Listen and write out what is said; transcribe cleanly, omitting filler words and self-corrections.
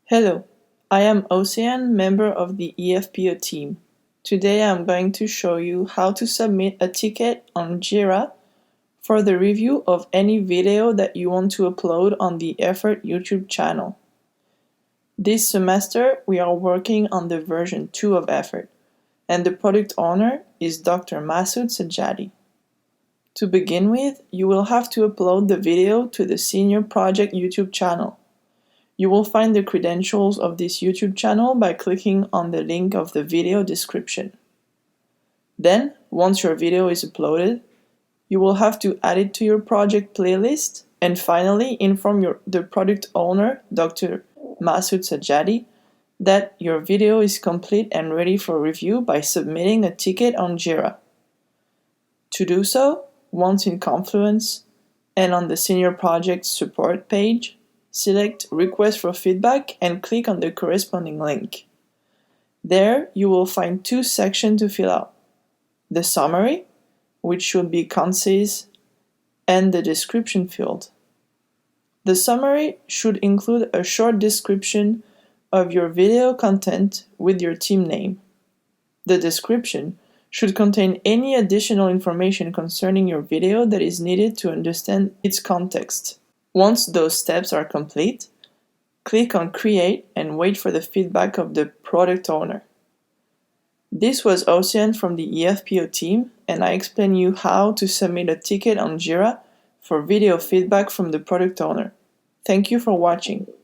Hello, I am Ocean, member of the EFPO team. Today I'm going to show you how to submit a ticket on Jira for the review of any video that you want to upload on the Effort YouTube channel. This semester we are working on the version 2 of Effort, and the product owner is Dr. Masoud Sajjadi. To begin with, you will have to upload the video to the Senior Project YouTube channel. You will find the credentials of this YouTube channel by clicking on the link of the video description. Then, once your video is uploaded, you will have to add it to your project playlist and finally inform the product owner, Dr. Masoud Sajjadi, that your video is complete and ready for review by submitting a ticket on Jira. To do so, once in Confluence and on the Senior Project support page, select Request for Feedback and click on the corresponding link. There, you will find two sections to fill out: the summary, which should be concise, and the description field. The summary should include a short description of your video content with your team name. The description should contain any additional information concerning your video that is needed to understand its context. Once those steps are complete, click on Create and wait for the feedback of the product owner. This was Ocean from the EFPO team, and I explained you how to submit a ticket on Jira for video feedback from the product owner. Thank you for watching.